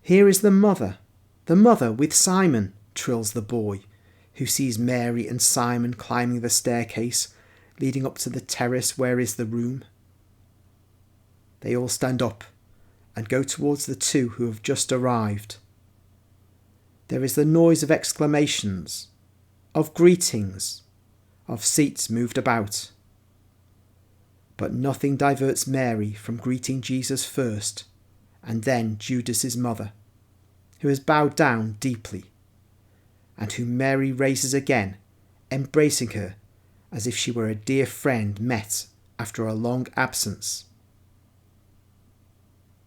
Here is the mother with Simon, trills the boy, who sees Mary and Simon climbing the staircase leading up to the terrace where is the room. They all stand up and go towards the two who have just arrived. There is the noise of exclamations, of greetings, of seats moved about. But nothing diverts Mary from greeting Jesus first, and then Judas's mother, who has bowed down deeply, and whom Mary raises again, embracing her as if she were a dear friend met after a long absence.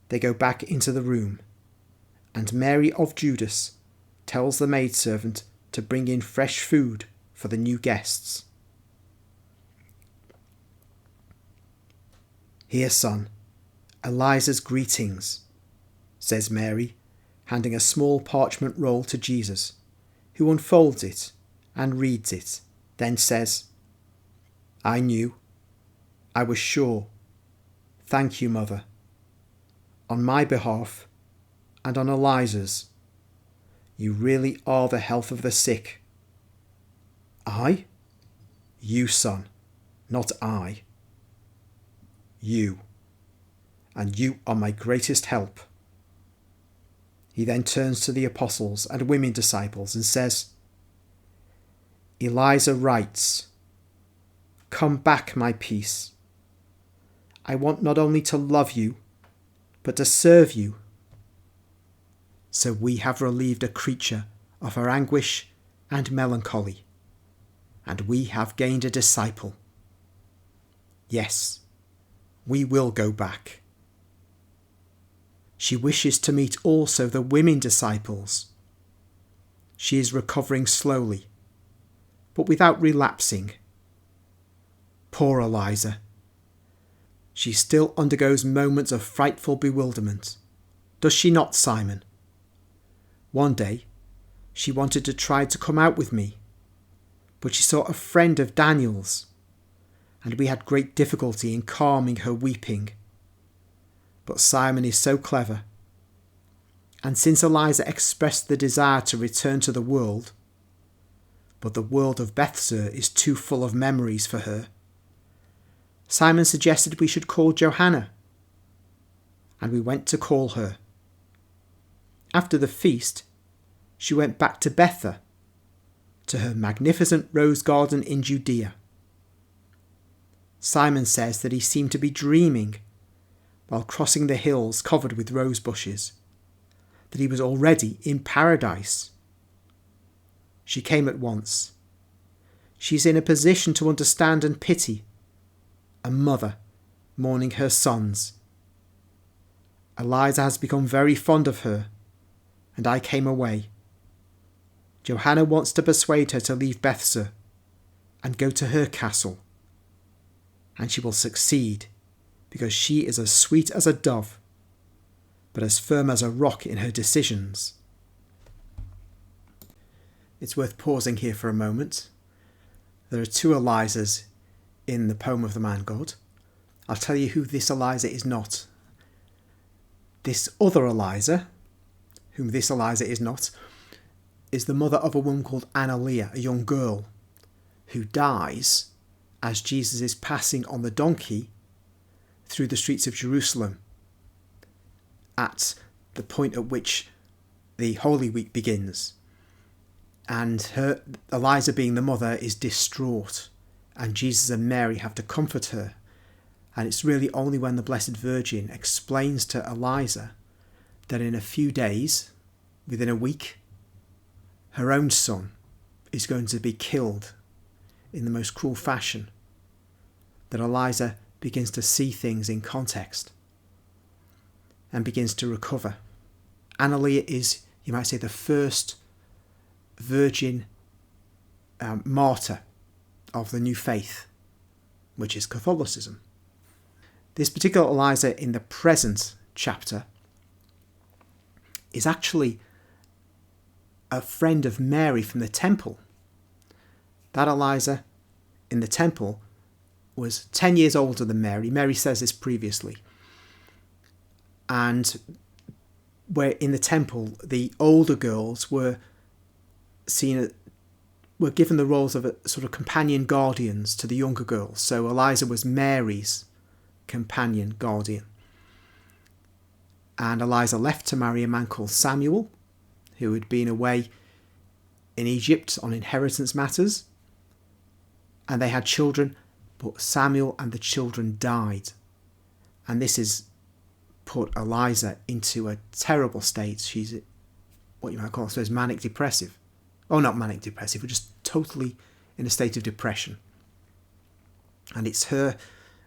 They go back into the room, and Mary of Judas tells the maidservant to bring in fresh food for the new guests. Here, son, Eliza's greetings, says Mary, handing a small parchment roll to Jesus, who unfolds it and reads it, then says, I knew. I was sure. Thank you, Mother. On my behalf, and on Eliza's, you really are the health of the sick. I? You, son, not I. You. And you are my greatest help. He then turns to the apostles and women disciples and says, Eliza writes, Come back, my peace. I want not only to love you, but to serve you. So we have relieved a creature of her anguish and melancholy, and we have gained a disciple. Yes, we will go back. She wishes to meet also the women disciples. She is recovering slowly, but without relapsing. Poor Eliza. She still undergoes moments of frightful bewilderment. Does she not, Simon? One day, she wanted to try to come out with me, but she saw a friend of Daniel's, and we had great difficulty in calming her weeping. But Simon is so clever, and since Eliza expressed the desire to return to the world, but the world of Bethsur is too full of memories for her, Simon suggested we should call Johanna, and we went to call her. After the feast, she went back to Bethher, to her magnificent rose garden in Judea. Simon says that he seemed to be dreaming while crossing the hills covered with rose bushes, that he was already in paradise. She came at once. She is in a position to understand and pity a mother mourning her sons. Eliza has become very fond of her, and I came away. Johanna wants to persuade her to leave Bethsur and go to her castle, and she will succeed because she is as sweet as a dove, but as firm as a rock in her decisions. It's worth pausing here for a moment. There are two Elizas in the poem of the man God. I'll tell you who this Eliza is not. This other Eliza, whom this Eliza is not, is the mother of a woman called Annalia, a young girl, who dies as Jesus is passing on the donkey through the streets of Jerusalem at the point at which the Holy Week begins. And her, Eliza being the mother, is distraught, and Jesus and Mary have to comfort her. And it's really only when the Blessed Virgin explains to Eliza that in a few days, within a week, her own son is going to be killed in the most cruel fashion, that Eliza begins to see things in context and begins to recover. Annalia is, you might say, the first virgin martyr of the new faith, which is Catholicism. This particular Eliza in the present chapter is actually a friend of Mary from the temple. That Eliza in the temple was 10 years older than Mary. Mary says this previously. And where in the temple the older girls were given the roles of a sort of companion guardians to the younger girls. So Eliza was Mary's companion guardian. And Eliza left to marry a man called Samuel, who had been away in Egypt on inheritance matters. And they had children, but Samuel and the children died. And this has put Eliza into a terrible state. She's what you might call, I suppose, manic depressive. Oh, not manic depressive, but just totally in a state of depression. And it's her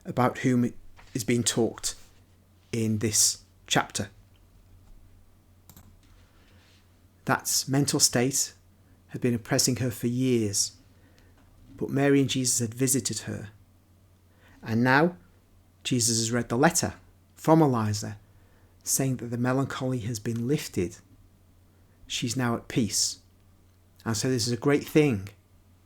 about whom is being talked in this chapter. That mental state had been oppressing her for years, but Mary and Jesus had visited her. And now Jesus has read the letter from Eliza saying that the melancholy has been lifted. She's now at peace. And so this is a great thing